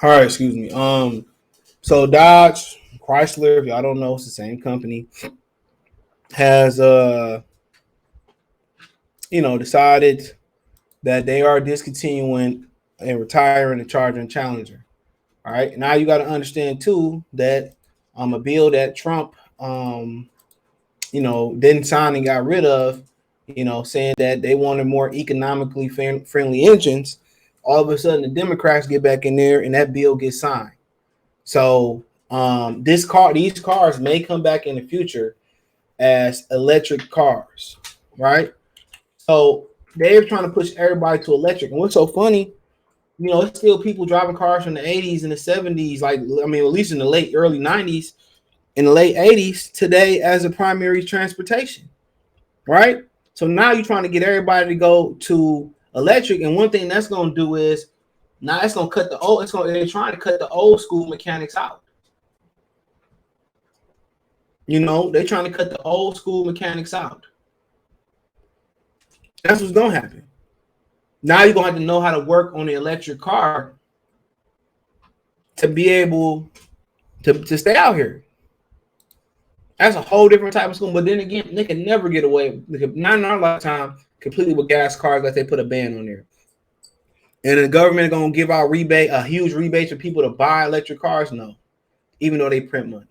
All right, excuse me. So Dodge, Chrysler, if y'all don't know, it's the same company, has decided that they are discontinuing and retiring the Charger and Challenger. All right. Now you got to understand too that a bill that Trump didn't sign and got rid of, saying that they wanted more economically friendly engines. All of a sudden, the Democrats get back in there, and that bill gets signed. So these cars may come back in the future as electric cars, right? So they're trying to push everybody to electric. And what's so funny, it's still people driving cars from the 80s and the 70s, at least in the early 90s, in the late 80s today as a primary transportation, right? So now you're trying to get everybody to go to electric. And one thing that's going to do is now it's going to cut they're trying to cut the old school mechanics out. They're trying to cut the old school mechanics out. That's what's going to happen. Now you're going to have to know how to work on the electric car to be able to stay out here. That's a whole different type of school. But then again, they can never get away, not in our lifetime, completely with gas cars unless they put a ban on there. And the government is going to give out a huge rebate for people to buy electric cars? No. Even though they print money.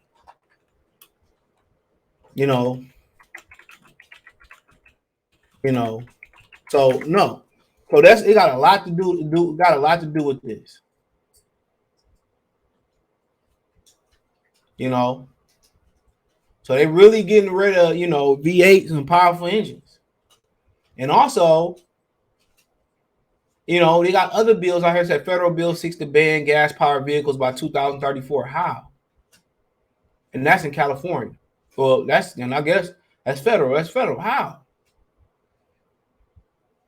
So no. So it got a lot to do with this. So they really getting rid of, V8s and powerful engines. And also, they got other bills out here that federal bill seeks to ban gas-powered vehicles by 2034. How? And that's in California. Well, I guess that's federal. That's federal. How?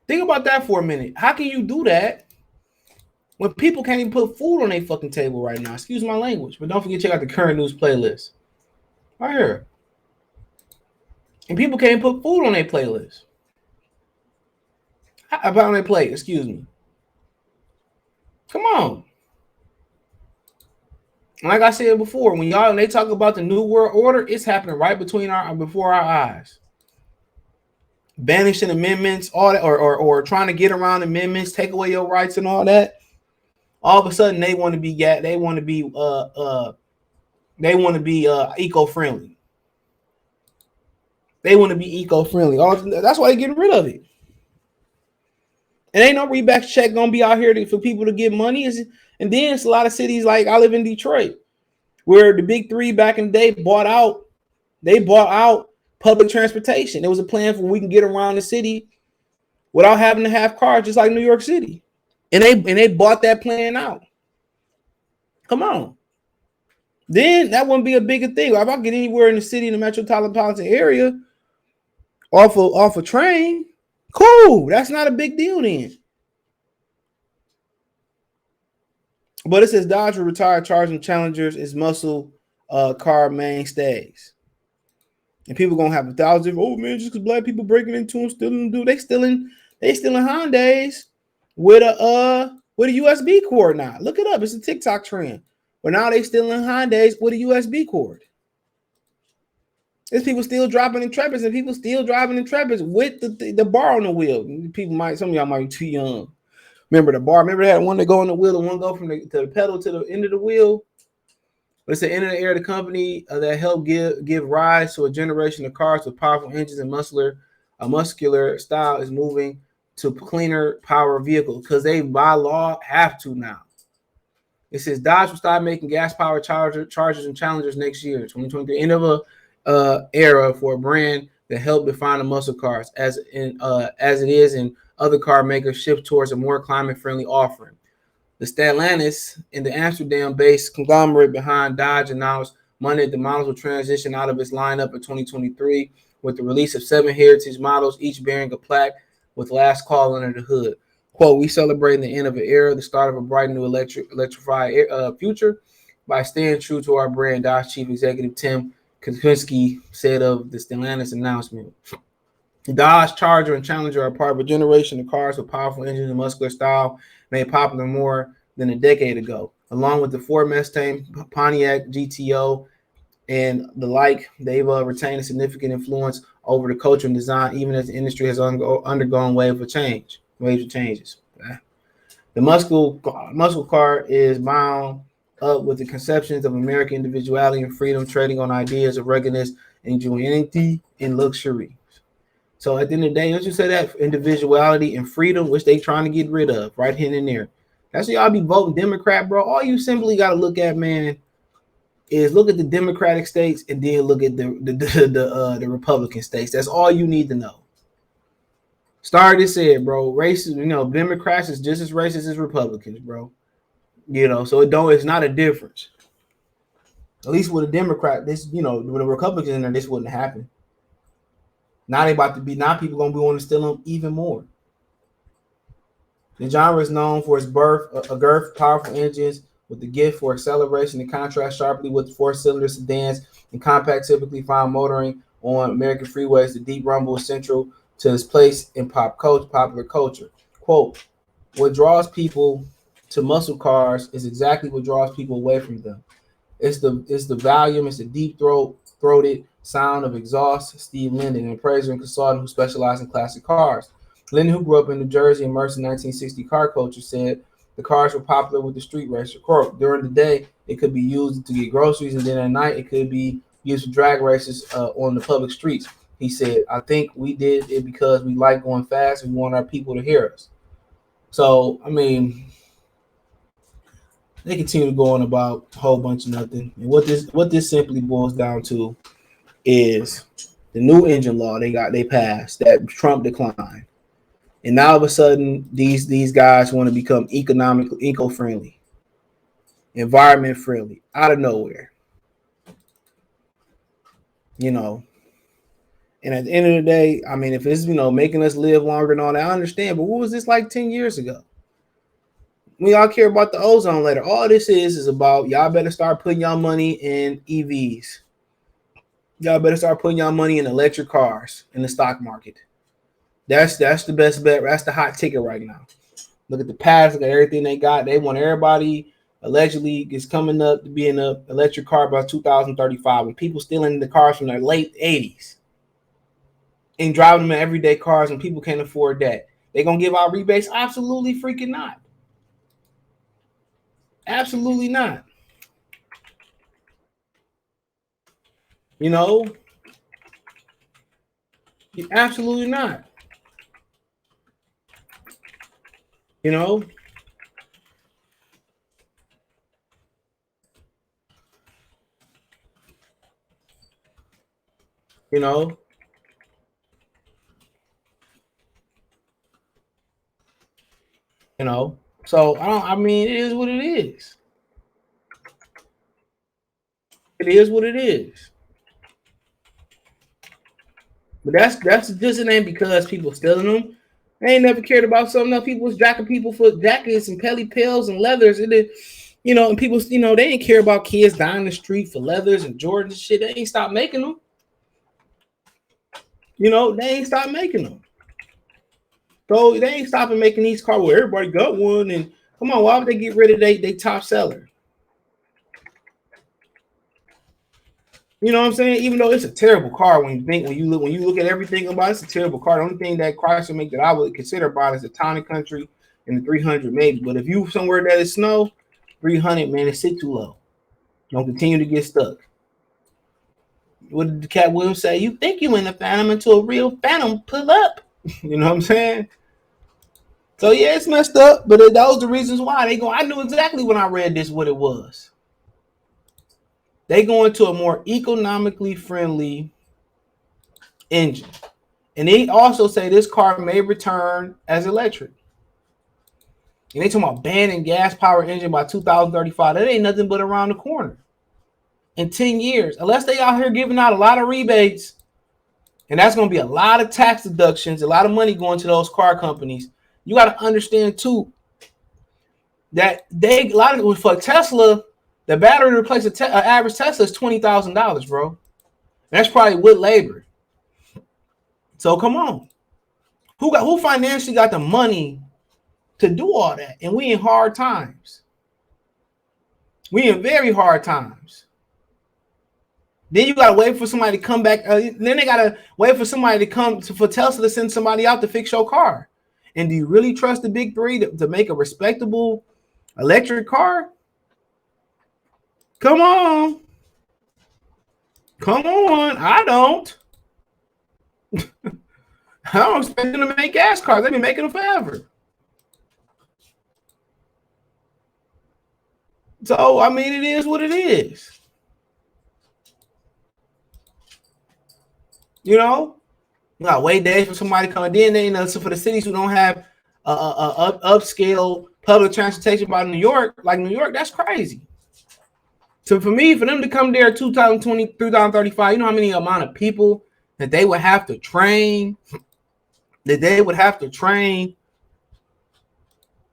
Think about that for a minute. How can you do that when people can't even put food on their fucking table right now? Excuse my language, but don't forget to check out the current news playlist. Right here. And people can't put food on their playlist. About on their plate, excuse me. Come on. Like I said before, when they talk about the New World Order, it's happening right before our eyes. Banishing amendments, all that, or trying to get around amendments, take away your rights and all that. All of a sudden, they want to be eco-friendly. They want to be eco-friendly. That's why they're getting rid of it. And ain't no reback check gonna be out here for people to get money. And then it's a lot of cities, like I live in Detroit, where the big three back in the day bought out public transportation. There was a plan for we can get around the city without having to have cars, just like New York City. And they bought that plan out. Come on. Then that wouldn't be a bigger thing. If I get anywhere in the city, in the metropolitan area, off a train, cool. That's not a big deal then. But it says Dodge will retire Charging Challengers as muscle car mainstays. And people gonna have 1,000. Oh man, just because black people breaking into them, stealing them, they stealing Hyundais with a USB cord now. Look it up. It's a TikTok trend. But now they stealing Hyundais with a USB cord. There's people still dropping Intrepids and people still driving Intrepids with the bar on the wheel. Some of y'all might be too young. Remember the bar? Remember that one that go on the wheel and one go from the pedal to the end of the wheel? But it's the end of the air. The company that helped give rise to a generation of cars with powerful engines and muscular style is moving to cleaner power vehicles because they by law have to now. It says Dodge will start making gas-powered Chargers and Challengers next year, 2023. End of a era for a brand that helped define the muscle cars, as it is in other car makers shift towards a more climate-friendly offering. The Stellantis and the Amsterdam-based conglomerate behind Dodge announced Monday the models will transition out of its lineup in 2023 with the release of 7 heritage models, each bearing a plaque with last call under the hood. Quote, we celebrate the end of an era, the start of a bright new electrified future by staying true to our brand, Dodge Chief Executive Tim Kaczynski said of the Stellantis announcement. The Dodge Charger and Challenger are part of a generation of cars with powerful engines and muscular style made popular more than a decade ago. along with the Ford Mustang, Pontiac GTO, and the like. They've retained a significant influence over the culture and design, even as the industry has undergone waves of changes. The muscle car is bound up with the conceptions of American individuality and freedom, trading on ideas of ruggedness, ingenuity, and luxury. So at the end of the day, don't you say that individuality and freedom, which they trying to get rid of, right here and there. That's why y'all be voting Democrat, bro. All you simply got to look at, man, is look at the Democratic states and then look at the Republican states. That's all you need to know. Started said, bro, racist, Democrats is just as racist as Republicans, bro. So it's not a difference. At least with a Democrat, with a Republican in there, this wouldn't happen. Now people gonna be wanting to steal them even more. The genre is known for its girth, powerful engines with the gift for acceleration and contrast sharply with four-cylinder sedans and compact, typically found motoring on American freeways. The deep rumble is central to its place in popular culture. Quote, what draws people to muscle cars is exactly what draws people away from them. It's the volume, it's the deep throated sound of exhaust. Steve Linden, an appraiser and consultant who specialized in classic cars. Linden, who grew up in New Jersey, immersed in 1960 car culture, said the cars were popular with the street racer. Quote, during the day, it could be used to get groceries, and then at night, it could be used for drag races on the public streets. He said, I think we did it because we like going fast and we want our people to hear us. So, I mean, they continue to go on about a whole bunch of nothing. And what this simply boils down to is the new engine law they passed that Trump declined. And now all of a sudden, these guys want to become eco-friendly, environment friendly, out of nowhere. And at the end of the day, I mean, if it's making us live longer and all that, I understand. But what was this like 10 years ago? We all care about the ozone layer. All this is about y'all better start putting y'all money in EVs. Y'all better start putting y'all money in electric cars in the stock market. That's the best bet. That's the hot ticket right now. Look at the past. Look at everything they got. They want everybody allegedly is coming up to be in an electric car by 2035. When people still in the cars from their late 80s and driving them in everyday cars, and people can't afford that. They gonna give out rebates? Absolutely freaking not. Absolutely not. Absolutely not. You know, you know, So I mean, it is what it is. It is what it is. But that's just it ain't because people stealing them. They ain't never cared about something else. People was jacking people for jackets and pelly pills and leathers. And then, and people, they didn't care about kids dying in the street for leathers and Jordans and shit. They ain't stopped making them. They ain't stopped making them. So they ain't stopping making these cars where everybody got one. And come on, why would they get rid of they top seller? You know what I'm saying? Even though it's a terrible car, when you look at everything about it, it's a terrible car. The only thing that Chrysler make that I would consider about is the Town and Country and the 300 maybe. But if you somewhere that is snow, 300, man, it's sit too low. Don't continue to get stuck. What did the Cat Williams say? You think you in the Phantom until a real Phantom pull up. You know what I'm saying? So yeah, it's messed up, but those are the reasons why they go. I knew exactly when I read this what it was. They go into a more economically friendly engine. And they also say this car may return as electric. And they talking about banning gas power engine by 2035. That ain't nothing but around the corner. In 10 years, unless they out here giving out a lot of rebates, and that's going to be a lot of tax deductions, a lot of money going to those car companies. You got to understand too that for Tesla, the battery to replace an average Tesla is $20,000, bro. That's probably with labor. So come on, who financially got the money to do all that? And we in hard times. We in very hard times. Then you gotta wait for somebody to come back. Then they gotta wait for somebody to come for Tesla to send somebody out to fix your car. And do you really trust the big three to make a respectable electric car? Come on. Come on. I don't. I don't expect them to make gas cars. They've been making them forever. So, I mean, it is what it is. You know? You gotta wait days for somebody to come in. So for the cities who don't have upscale public transportation by New York, like New York, that's crazy. So for them to come there 2020, 2035, you know how many amount of people that they would have to train,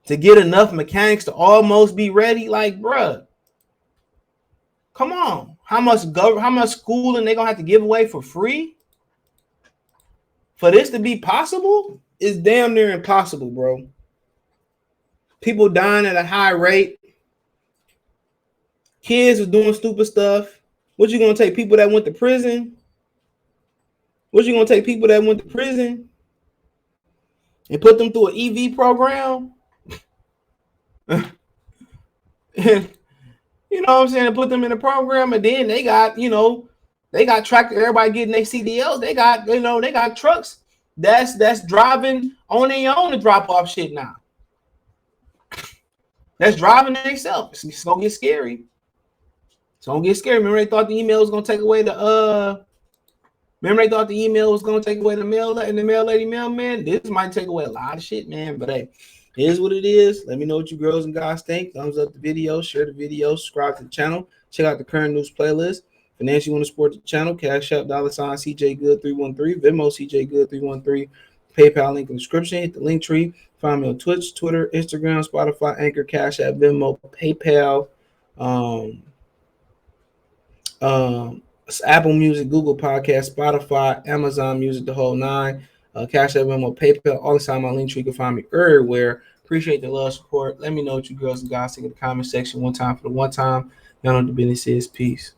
to get enough mechanics to almost be ready? Like, bruh, come on. How much schooling they gonna have to give away for free? For this to be possible, it's damn near impossible, bro. People dying at a high rate. Kids are doing stupid stuff. What you gonna take people that went to prison? What you gonna take people that went to prison and put them through an EV program? And you know what I'm saying? Put them in a program, and then they got, they got tractor. Everybody getting their CDLs. They got trucks that's driving on their own to drop off shit now. That's driving themselves. It's gonna get scary. It's gonna get scary. Remember they thought the email was gonna take away the mail and the mail lady mailman. This might take away a lot of shit, man. But hey, it is what it is. Let me know what you girls and guys think. Thumbs up the video, share the video, subscribe to the channel, check out the current news playlist. Financially, you want to support the channel, Cash App, $ CJ Good 313, Venmo CJ Good 313, PayPal link in the description. Hit the link tree. Find me on Twitch, Twitter, Instagram, Spotify, Anchor, Cash App, Venmo, PayPal, Apple Music, Google Podcast, Spotify, Amazon Music, the whole nine. Cash App, Venmo, PayPal, all the time on link tree. You can find me everywhere. Appreciate the love, support. Let me know what you girls and guys think in the comment section. One time for the one time. Y'all know what the business is. Peace.